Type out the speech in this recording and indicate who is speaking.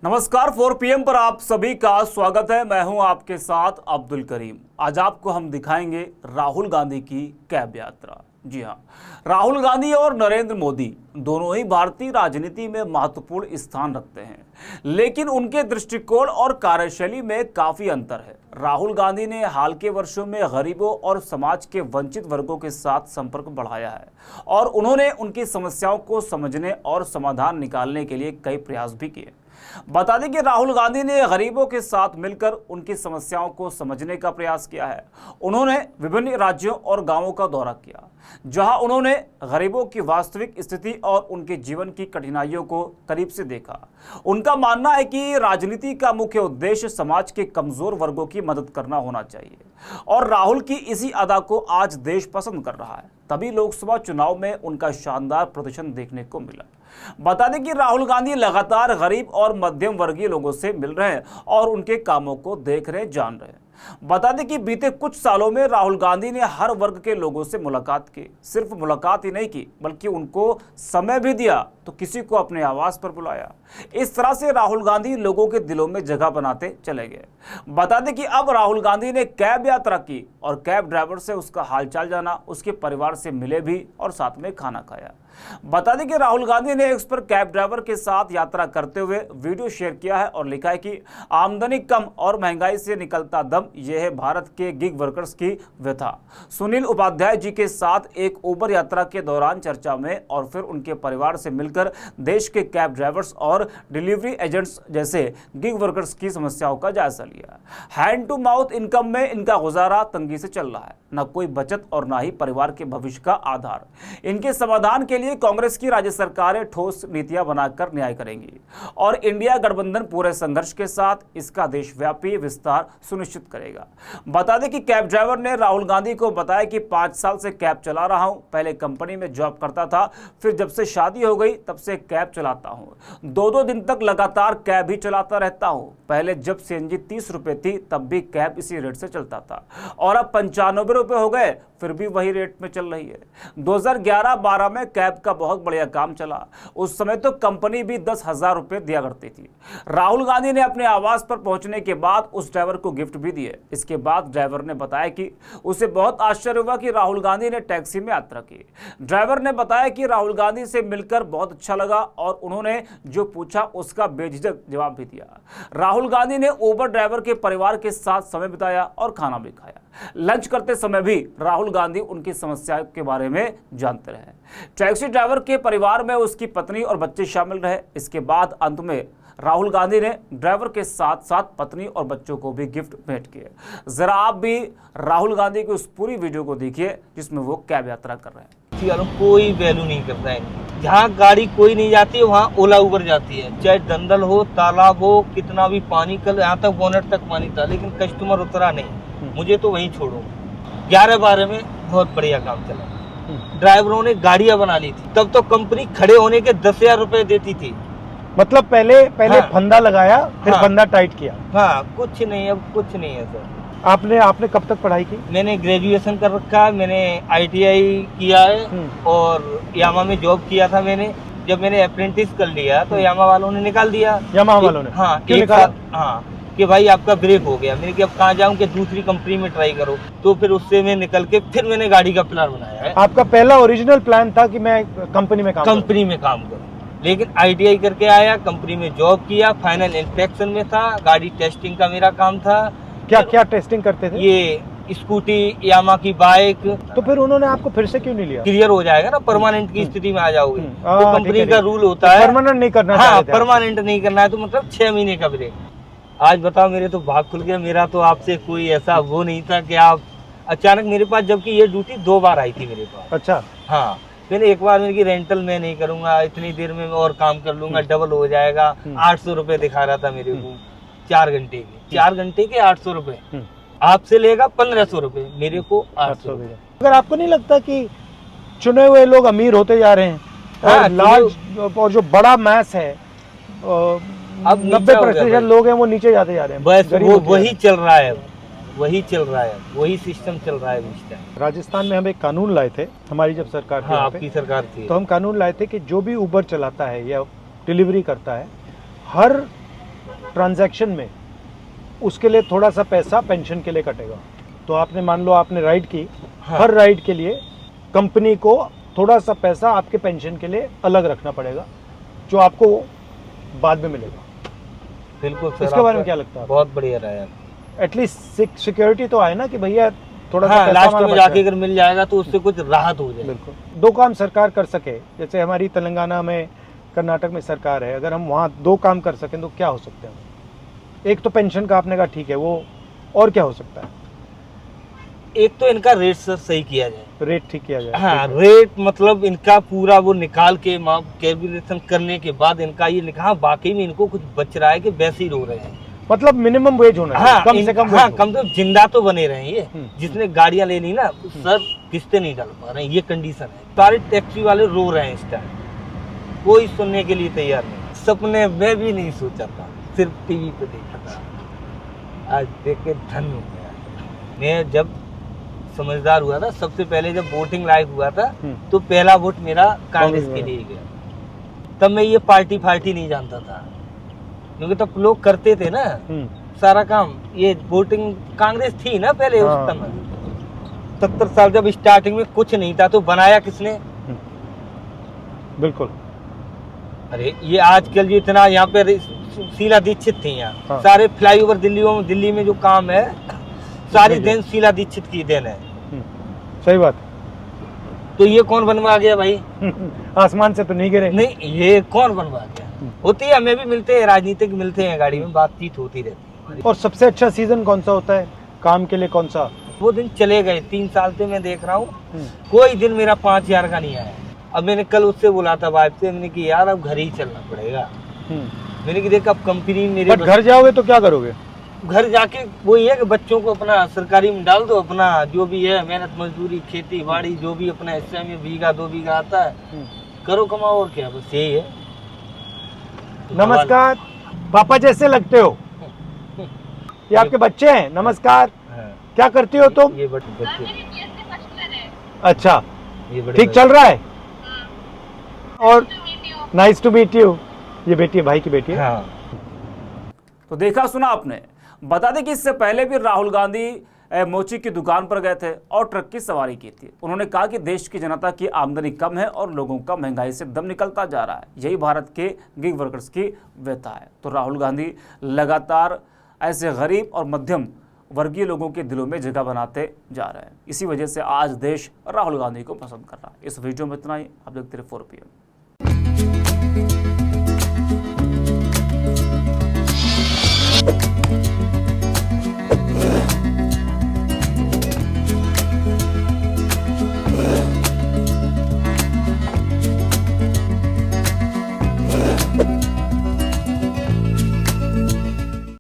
Speaker 1: नमस्कार 4 PM पर आप सभी का स्वागत है। मैं हूं आपके साथ अब्दुल करीम। आज आपको हम दिखाएंगे राहुल गांधी की कैब यात्रा। जी हां, राहुल गांधी और नरेंद्र मोदी दोनों ही भारतीय राजनीति में महत्वपूर्ण स्थान रखते हैं, लेकिन उनके दृष्टिकोण और कार्यशैली में काफी अंतर है। राहुल गांधी ने हाल के वर्षों में गरीबों और समाज के वंचित वर्गों के साथ संपर्क बढ़ाया है और उन्होंने उनकी समस्याओं को समझने और समाधान निकालने के लिए कई प्रयास भी किए। बता दें कि राहुल गांधी ने गरीबों के साथ मिलकर उनकी समस्याओं को समझने का प्रयास किया है। उन्होंने विभिन्न राज्यों और गांवों का दौरा किया, जहां उन्होंने गरीबों की वास्तविक स्थिति और उनके जीवन की कठिनाइयों को करीब से देखा। उनका मानना है कि राजनीति का मुख्य उद्देश्य समाज के कमजोर वर्गों की मदद करना होना चाहिए और राहुल की इसी अदा को आज देश पसंद कर रहा है। तभी लोकसभा चुनाव में उनका शानदार प्रदर्शन देखने को मिला। बता दें कि राहुल गांधी लगातार गरीब और मध्यम वर्गीय लोगों से मिल रहे हैं और उनके कामों को देख रहे, जान रहे हैं। बता दें कि बीते कुछ सालों में राहुल गांधी ने हर वर्ग के लोगों से मुलाकात की। सिर्फ मुलाकात ही नहीं की, बल्कि उनको समय भी दिया, तो किसी को अपने आवास पर बुलाया। इस तरह से राहुल गांधी लोगों के दिलों में जगह बनाते चले गए। बता दें कि अब राहुल गांधी ने कैब यात्रा की और कैब ड्राइवर से उसका हालचाल जाना, उसके परिवार से मिले भी और साथ में खाना खाया। बता दें कि राहुल गांधी ने एक्स पर कैब ड्राइवर के साथ यात्रा करते हुए वीडियो शेयर किया है और लिखा है कि आमदनी कम और महंगाई से निकलता दम, यह है भारत के गिग वर्कर्स की व्यथा। सुनील उपाध्याय जी के साथ एक उबर यात्रा के दौरान चर्चा में और फिर उनके परिवार से मिलकर देश के कैब ड्राइवर्स और डिलीवरी एजेंट्स जैसे गिग वर्कर्स की समस्याओं का जायजा लिया। हैंड टू माउथ इनकम में इनका गुजारा तंगी से चल रहा है, न कोई बचत और न ही परिवार के भविष्य का आधार। इनके समाधान के लिए कांग्रेस की राज्य सरकारें ठोस नीतियां बनाकर न्याय करेंगी और इंडिया गठबंधन पूरे संघर्ष के साथ इसका देशव्यापी विस्तार सुनिश्चित करेगा। बता दें कि कैब ड्राइवर ने राहुल गांधी को बताया कि 5 साल से कैब चला रहा हूं, पहले कंपनी में जॉब करता था, फिर जब से शादी हो गई तब से कैब चलाता हूं। 2-2 दिन तक लगातार कैब ही चलाता रहता हूं। पहले जब सीएनजी 30 रुपए थी तब भी कैब इसी रेट से चलता था और अब 95 रुपए हो गए, फिर भी वही रेट में चल रही है। 2011-12 में कैब का बहुत बढ़िया काम चला। उस समय तो कंपनी भी 10,000 रुपए दिया करती थी। राहुल गांधी ने अपने आवास पर पहुंचने के बाद उस ड्राइवर को गिफ्ट भी दिए। इसके बाद ड्राइवर ने बताया कि उसे बहुत आश्चर्य हुआ कि राहुल गांधी ने टैक्सी में यात्रा की। ड्राइवर ने बताया कि राहुल गांधी से मिलकर बहुत अच्छा लगा और उन्होंने जो पूछा उसका बेझिझक जवाब भी दिया। राहुल गांधी ने उबर ड्राइवर के परिवार के साथ समय बिताया और खाना भी खाया। लंच करते समय भी राहुल गांधी उनकी समस्याओं के बारे में जानते रहे। टैक्सी ड्राइवर के परिवार में उसकी पत्नी और बच्चे शामिल रहे। इसके बाद अंत में राहुल गांधी ने ड्राइवर के साथ साथ पत्नी और बच्चों को भी गिफ्ट भेंट किए। जरा आप भी राहुल गांधी की उस पूरी वीडियो को देखिए जिसमें वो कैब यात्रा कर रहे हैं।
Speaker 2: कोई वैल्यू नहीं करता है। जहाँ गाड़ी कोई नहीं जाती है वहाँ ओला उबर जाती है, चाहे दंदल हो, तालाब हो, कितना भी पानी, कल यहाँ तक बोनट तक पानी था लेकिन कस्टमर उतरा नहीं। मुझे तो वहीं छोड़ो। 11-12 में बहुत बढ़िया काम चला। ड्राइवरों ने गाड़ियां बना ली थी। तब तो कंपनी खड़े होने के 10,000 रुपए देती थी।
Speaker 3: मतलब पहले
Speaker 2: हाँ।
Speaker 3: फंदा लगाया, फिर
Speaker 2: हाँ।
Speaker 3: फंदा टाइट किया।
Speaker 2: हाँ, कुछ नहीं, अब कुछ नहीं है सर।
Speaker 3: आपने कब तक पढ़ाई की?
Speaker 2: मैंने ग्रेजुएशन कर रखा है, मैंने ITI किया है और यामा में जॉब किया था मैंने। जब मैंने अप्रेंटिस कर लिया तो यामा वालों ने निकाल दिया।
Speaker 3: यामा वालों ने?
Speaker 2: हाँ,
Speaker 3: क्यों निकाला?
Speaker 2: हाँ, कि भाई आपका ब्रेक हो गया। मैंने कि अब कहाँ जाऊँ कि दूसरी कंपनी में ट्राई करो। तो फिर उससे मैं निकल के फिर मैंने गाड़ी का प्लान बनाया है।
Speaker 3: आपका पहला ओरिजिनल प्लान था कि मैं कंपनी में काम
Speaker 2: करूँ, लेकिन ITI करके आया, कंपनी में जॉब किया, फाइनल इंस्पेक्शन में था, गाड़ी टेस्टिंग का मेरा काम था।
Speaker 3: क्या टेस्टिंग करते थे?
Speaker 2: ये स्कूटी, यामा की बाइक।
Speaker 3: तो फिर उन्होंने आपको फिर से क्यों नहीं लिया?
Speaker 2: क्लियर हो जाएगा ना, परमानेंट की स्थिति में आ जाओगे। तो कंपनी का रूल होता है
Speaker 3: परमानेंट नहीं करना।
Speaker 2: हाँ, परमानेंट नहीं करना है तो मतलब 6 महीने का ब्रेक। आज बताओ, मेरे तो भाग खुल गया। मेरा तो आपसे कोई ऐसा वो नहीं था कि आप अचानक मेरे पास, जबकि ये ड्यूटी 2 बार आई थी मेरे पास।
Speaker 3: अच्छा।
Speaker 2: हाँ, मैंने एक बार मैंने की रेंटल मैं नहीं करूंगा, इतनी देर में मैं और काम कर लूंगा, डबल हो जाएगा। 800 रुपए दिखा रहा था मेरे को 4 घंटे के। 4 घंटे के 800 रुपए। आपसे लेगा 1500 रुपए, मेरे को 800 रुपए।
Speaker 3: अगर आपको नहीं लगता कि चुने हुए लोग अमीर होते जा रहे हैं?
Speaker 2: हाँ,
Speaker 3: और लार्ज और जो बड़ा मैस है, अब 90% लोग हैं वो नीचे जाते जा रहे हैं।
Speaker 2: बस वो वही चल रहा है, वही चल रहा है, वही सिस्टम चल रहा है इस टाइम।
Speaker 3: राजस्थान में हम एक कानून लाए थे, हमारी जब सरकार थी।
Speaker 2: हाँ, आपकी सरकार थी।
Speaker 3: तो हम कानून लाए थे कि जो भी उबर चलाता है या डिलीवरी करता है, हर ट्रांजैक्शन में उसके लिए थोड़ा सा पैसा पेंशन के लिए कटेगा। तो आपने मान लो आपने राइड की,
Speaker 2: हाँ।
Speaker 3: हर राइड के लिए कंपनी को थोड़ा सा पैसा आपके पेंशन के लिए अलग रखना पड़ेगा, जो आपको बाद में मिलेगा।
Speaker 2: बिल्कुल सर,
Speaker 3: इसके बारे में
Speaker 2: आपका
Speaker 3: क्या लगता है?
Speaker 2: बहुत बढ़िया रहा है।
Speaker 3: एटलीस्ट सिक्योरिटी तो आए ना कि भैया थोड़ा सा
Speaker 2: हाँ,
Speaker 3: पैसा
Speaker 2: लास्ट
Speaker 3: हमारा
Speaker 2: में
Speaker 3: बच
Speaker 2: जाके
Speaker 3: जाए।
Speaker 2: अगर मिल जाएगा तो उससे कुछ राहत हो जाए।
Speaker 3: बिल्कुल, दो काम सरकार कर सके, जैसे हमारी तेलंगाना में, कर्नाटक में सरकार है, अगर हम वहाँ दो काम कर सकें तो क्या हो सकते हैं? एक तो पेंशन का आपने कहा ठीक है, वो और क्या हो सकता है?
Speaker 2: एक तो इनका रेट सर सही किया जाए।
Speaker 3: रेट ठीक किया जाए।
Speaker 2: हाँ,
Speaker 3: ठीक है।
Speaker 2: रेट मतलब इनका पूरा वो निकाल के कैलकुलेशन करने के बाद इनका ये लिखा, हाँ वाकई में इनको कुछ बच रहा है कि वैसे ही रो रहे हैं।
Speaker 3: मतलब मिनिमम वेज होना चाहिए,
Speaker 2: हाँ,
Speaker 3: कम से कम
Speaker 2: हाँ,
Speaker 3: wage हो।
Speaker 2: कम से कम जिंदा तो बने रहे हैं ये।
Speaker 3: हम्म।
Speaker 2: जिसने गाड़ियां लेनी ना, सर किस्तें नहीं डाल पा रहे हैं, ये कंडीशन है। सारे टैक्सी वाले रो रहे हैं इस टाइम, कोई सुनने के लिए तैयार नहीं। सपने में भी नहीं सोचा था, सिर्फ टीवी पे देखा था। आज देख के धन्य हो गया। मैं जब समझदार हुआ था, सबसे पहले जब वोटिंग लायक हुआ था, तो पहला वोट मेरा कांग्रेस के लिए गया। तब मैं ये पार्टी नहीं जानता था, क्योंकि तब लोग करते थे ना सारा काम। ये वोटिंग कांग्रेस थी ना पहले उस
Speaker 3: हाँ।
Speaker 2: समय, 70 साल जब स्टार्टिंग में कुछ नहीं था तो बनाया किसने?
Speaker 3: बिल्कुल।
Speaker 2: अरे ये आजकल जो इतना यहाँ पे शीला दीक्षित थी यहाँ,
Speaker 3: हाँ।
Speaker 2: सारे फ्लाईओवर दिल्ली में जो काम है, सारी देन शीला दीक्षित की देन है।
Speaker 3: सही बात।
Speaker 2: तो ये कौन बनवा गया भाई?
Speaker 3: आसमान से तो नहीं गिरे।
Speaker 2: नहीं, ये कौन बनवा गया? होती है, हमें भी मिलते हैं, राजनीतिक मिलते हैं, गाड़ी में बातचीत होती रहती है।
Speaker 3: और सबसे अच्छा सीजन कौन सा होता है काम के लिए, कौन सा?
Speaker 2: वो दिन चले गए, 3 साल से मैं देख रहा हूँ, कोई दिन मेरा 5000 का नहीं आया। अब मैंने कल उससे बोला था वाइफ से, मैंने कि यार अब घर ही चलना पड़ेगा। मैंने कि देख अब कंपनी मेरे
Speaker 3: बट घर जाओगे तो क्या करोगे?
Speaker 2: घर जाके वही है कि बच्चों को अपना सरकारी में डाल दो, अपना जो भी है मेहनत मजदूरी खेती बाड़ी जो भी अपना हिस्से में बीघा 2 बीघा आता है करो, कमाओ, और क्या, बस यही है। तो
Speaker 3: नमस्कार, पापा जैसे लगते हो। ये आपके बच्चे हैं? नमस्कार।
Speaker 2: हाँ,
Speaker 3: क्या करती हो तुम?
Speaker 2: ये बच्चे
Speaker 3: अच्छा,
Speaker 2: ये बड़े
Speaker 3: ठीक चल रहा है? और नाइस टू मीट यू। ये बेटी है, भाई की बेटी है।
Speaker 2: हाँ।
Speaker 1: तो देखा सुना आपने। बता दें कि इससे पहले भी राहुल गांधी मोची की दुकान पर गए थे और ट्रक की सवारी की थी। उन्होंने कहा कि देश की जनता की आमदनी कम है और लोगों का महंगाई से दम निकलता जा रहा है। यही भारत के गिग वर्कर्स की व्यथा है। तो राहुल गांधी लगातार ऐसे गरीब और मध्यम वर्गीय लोगों के दिलों में जगह बनाते जा रहे हैं। इसी वजह से आज देश राहुल गांधी को पसंद कर रहा है। इस वीडियो में इतना ही। आप देखते रहिए 4PM।